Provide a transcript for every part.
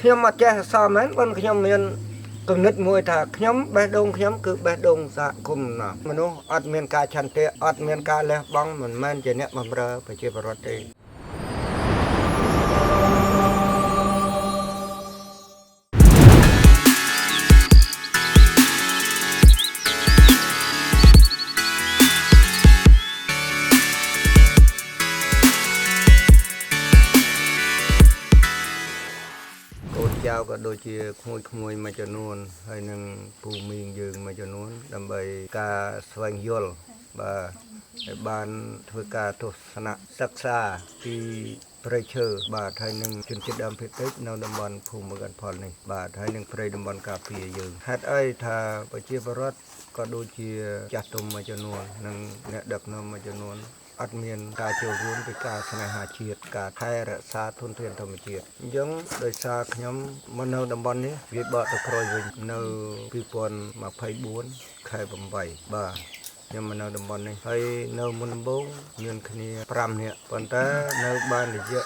ខ្ញុំអត់ចេះសមែនប៉ុន្តែខ្ញុំមានគំនិតមួយថាខ្ញុំបេះដូងខ្ញុំគឺបេះដូងសហគមន៍ណាមនុស្សអត់មានការឆន្ទៈអត់មានការលះបង់មិនមែនជាអ្នកបម្រើប្រជាពលរដ្ឋទេចៅក៏ដូចជាក្មួយមួយចំនួនហើយនឹងពូមីងយើងមួយចំនួនដើម្បីការស្វែងយល់បាទឲ្យបានធ្វើការទស្សនៈសិក្សាពីព្រៃឈើបាទហើយនឹងជនជាតិដើមភាគតិចនៅតំបន់ភូមិកាន់ផលនេះបាទហើយនឹងព្រៃតំបន់ការពារយើងហេតុអីថាប្រជាពលរដ្ឋក៏ដូចជាចាស់ទុំមួយចំនួននិងអ្នកដឹកនាំមួយចំនួនអត់មានការចូលរួមពីការស្នេហាជាតិការថែរក្សាធនធានធម្មជាតិអញ្ចឹងដោយសារខ្ញុំមកនៅតំបន់នេះវាបកទៅក្រោយវិញនៅ2024ខែ8បាទខ្ញុំមកនៅតំបន់នេះហើយនៅមុនដំបូងមានគ្នា5នាក់ប៉ុន្តែនៅបានរយៈ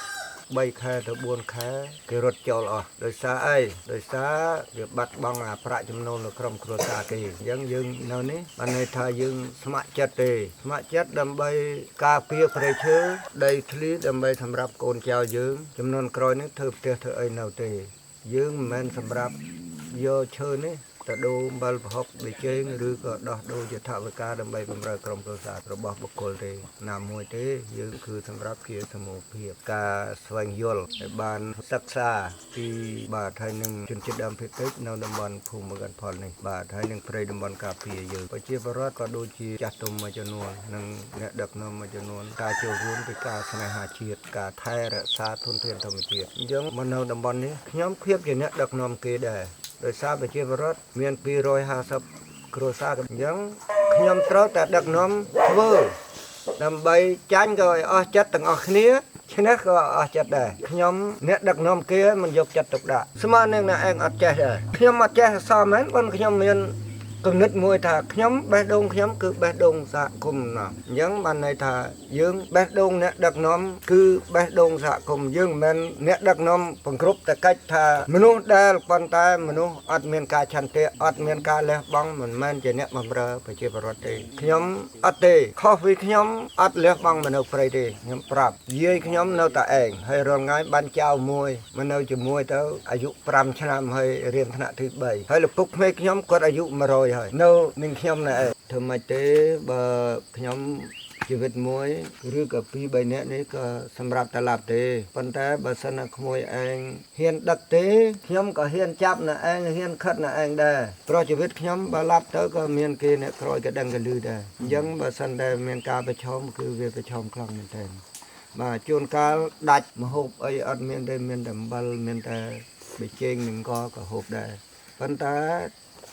3ខែទៅ4ខែគេរត់ចូលអស់ដោយសារអីដោយសារវាបាត់បង់អាប្រាក់ចំណូលនៅក្រុមគ្រួសារគេអញ្ចឹងយើងនៅនេះបានន័យថាយើងស្ម័គ្រចិត្តទេស្ម័គ្រចិត្តដើម្បីការពារព្រៃឈើដីធ្លីដើម្បីសម្រាប់កូនចៅយើងចំនួនក្រោយនេះធ្វើផ្ទះធ្វើអីនៅទេយើងមិនមែនសម្រាប់យកឈើនេះទៅដូរអំបិលប្រហុកប៊ីចេងឬក៏ដោះដូរជាថវិកាដើម្បីបម្រើក្រុមគ្រួសាររបស់បុគ្គលទេណាមួយទេយើងគឺសម្រាប់ជាសមូហភាពការស្វែងយល់ឲ្យបានសិក្សាពីបាទហើយនឹងជនជាតិដើមភាគតិចនៅតំបន់ភូមិកាន់ផលនេះបាទហើយនឹងព្រៃតំបន់ការពារយើងប្រជាពលរដ្ឋក៏ដូចជាចាស់ទុំមួយចំនួននិងអ្នកដឹកនាំមួយចំនួនការចូលរួមពីការស្នេហាជាតិការថែរក្សាធនធានធម្មជាតិអញ្ចឹងមកនៅតំបន់នេះខ្ញុំភាពជាអ្នកដឹកនាំគេដែរដោយសារប្រជាពលរដ្ឋមាន250គ្រួសារអញ្ចឹងខ្ញុំត្រូវតែដឹកនាំធ្វើដើម្បីចាញ់ក៏ឲ្យអស់ចិត្តទាំងអស់គ្នាឈ្នះក៏អស់ចិត្តដែរខ្ញុំអ្នកដឹកនាំគេមិនយកចិត្តទុកដាក់ស្មើនឹងអ្នកឯងអត់ចេះដែរខ្ញុំអត់ចេះសមែនប៉ុន្តែខ្ញុំមានគំនិតមួយថាខ្ញុំបេះដូងខ្ញុំគឺបេះដូងសហគមន៍ណាអញ្ចឹងបានន័យថាយើងបេះដូងអ្នកដឹកនាំគឺបេះដូងសហគមន៍យើងមិនមែនអ្នកដឹកនាំបង្គ្រប់តែកិច្ចថាមនុស្សដែលប៉ុន្តែមនុស្សអត់មានការឆន្ទៈអត់មានការលះបង់មិនមែនជាអ្នកបម្រើប្រជាពលរដ្ឋទេខ្ញុំអត់ទេខុសពីខ្ញុំអត់លះបង់មនុស្សព្រៃទេខ្ញុំប្រាប់យាយខ្ញុំនៅតែឯងហើយរាល់ថ្ងៃបានចៅមួយមកនៅជាមួយទៅអាយុ5ឆ្នាំហើយរៀនថ្នាក់ទី3ហើយឪពុកក្មេងខ្ញុំគាត់អាយុ100ហើយនៅនឹងខ្ញុំណែឯងធ្វើម៉េចទេបើខ្ញុំជីវិតមួយឬក៏2 3នាក់នេះក៏សម្រាប់តែឡាប់ទេប៉ុន្តែបើសិនណាក្មួយឯងហ៊ានដឹកទេខ្ញុំក៏ហ៊ានចាប់ណែឯងហ៊ានខិតណែឯងដែរព្រោះជីវិតខ្ញុំបើឡាប់ទៅក៏មានគេអ្នកក្រោយក៏ដឹងក៏លឺដែរអញ្ចឹងបើសិនតែមានការប្រឈមគឺវាប្រឈមខ្លាំងមែនទែនបាទជួនកាលដាច់មហូបអីអត់មានទេមានតែអំបិលមានតែប៊ីចេងនឹងក៏ហូបដែរប៉ុន្តែ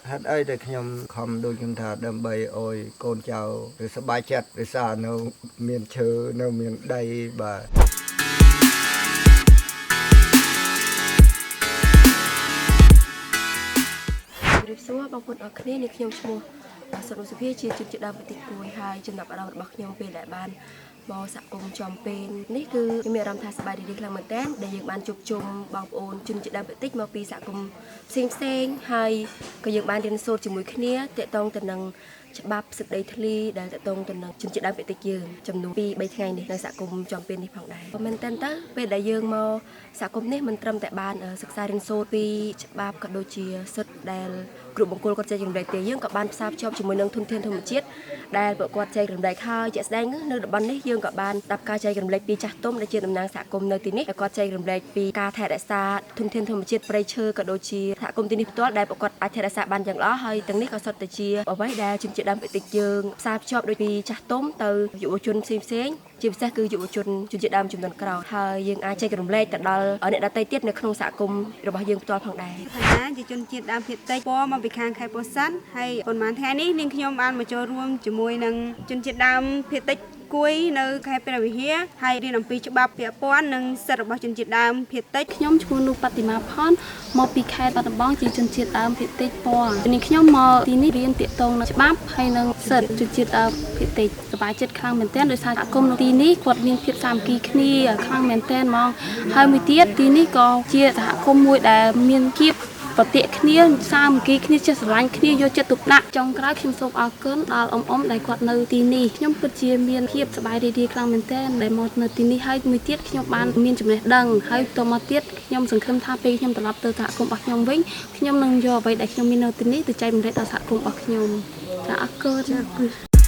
ហេតុអីដែលខ្ញុំខំដូចខ្ញុំថាដើម្បីឲ្យកូនចៅឬសប្បាយចិត្តដោយសារនៅមានឈើនៅមានដីបាទរៀបសួរបងប្អូនអរគ្នានេះខ្ញុំឈ្មោះសុនសុភាជាជនជាតិដើមបន្តិចគួយហើយចំណាប់អារម្មណ៍របស់ខ្ញុំពេលដែលបានមកសហគមន៍ចំពេលនេះគឺខ្ញុំមានអារម្មណ៍ថាសប្បាយរីករាយខ្លាំងមែនទែនដែលយើងបានជួបជុំបងប្អូនជនជាតិដើមបន្តិចមកពីសហគមន៍ផ្សេងហើយក៏យើងបានរៀនសូត្រជាមួយគ្នាទាក់ទងទៅនឹងច្បាប់សិទ្ធិដីធ្លីដែលទាក់ទងទៅនឹងជនជាតិដើមភាគតិចយើងចំនួន2-3ថ្ងៃនេះនៅសហគមន៍ចំពេលនេះផងដែរក៏មែនទែនទៅពេលដែលយើងមកសហគមន៍នេះមិនត្រឹមតែបានសិក្សារៀនសូត្រពីច្បាប់ក៏ដូចជាសិទ្ធិដែលគ្រប់បង្គោលគាត់ចែករំលែកទេយើងក៏បានផ្សារភ្ជាប់ជាមួយនឹងធនធានធម្មជាតិដែលពួកគាត់ចែករំលែកហើយជាក់ស្ដែងនៅតំបន់នេះយើងក៏បានស្ដាប់ការចែករំលែកពីចាស់ទុំដែលជាតំណាងសហគមន៍នៅទីនេះដែលគាត់ចែករំលែកពីការថែរក្សាធនធានធម្មជាតិព្រៃឈើក៏ដូចជាសហគមន៍ទីនេះផ្ទាល់ដែលពួកគាត់អាចថែរក្សាបានយ៉ាងល្អហើយទាំងនេះក៏សុទ្ធតែជាអ្វីដែលជនជាតិដើមភាគតិចយើងផ្សារភ្ជាប់ដូចពីចាស់ទុំទៅយុវជនផ្សេងៗជាពិសេសគឺយុវជនជនជាតិដើមចំនួនក្រោយហើយយើងអាចចែករំលែកទៅដល់អ្នកដទៃទៀតនៅក្នុងសហគមន៍របស់យើងផ្ទាល់ផងដែរថាជាជនជាតិដើមភាគតិចពណ៌មកពីខាងខេត្តពោធិ៍សាត់ហើយប៉ុន្មានថ្ងៃនេះនាងខ្ញុំបានមកចូលរួមជាមួយនឹងជនជាតិដើមភាគតិច គួយនៅខេត្តព្រះវិហារហើយរៀនអំពីច្បាប់ពាក់ព័ន្ធនិងសិទ្ធិរបស់ជនជាតិដើមភាគតិច ខ្ញុំឈ្មោះនុបតិមាផនមកពីខេត្តបាត់ដំបងជាជនជាតិដើមភាគតិចពណ៌នេះខ្ញុំមកទីនេះរៀនទាក់ទងនឹងច្បាប់ហើយនឹងសិទ្ធិជនជាតិដើមភាគតិចសប្បាយចិត្តខ្លាំងមែនទែនដោយសារសហគមន៍នៅទីនេះគាត់មានភាពសាមគ្គីគ្នាខ្លាំងមែនទែនហ្មងហើយមួយទៀតទីនេះក៏ជាសហគមន៍មួយដែលមានភាពប្រតិគ្នាសាមគ្គីគ្នាចេះស្រឡាញ់គ្នាយកចិត្តទុកដាក់ចុងក្រោយខ្ញុំសូមអរគុណដល់អ៊ំដែលគាត់នៅទីនេះខ្ញុំពិតជាមានភាពសប្បាយរីករាយខ្លាំងមែនទែនដែលមកនៅទីនេះហើយមួយទៀតខ្ញុំបានមានចំណេះដឹងហើយតមកទៀតខ្ញុំសង្ឃឹមថាពេលខ្ញុំត្រឡប់ទៅសហគមន៍របស់ខ្ញុំវិញខ្ញុំនឹងយកអ្វីដែលខ្ញុំមាននៅទីនេះទៅចែករំលែកដល់សហគមន៍របស់ខ្ញុំចាអរគុណ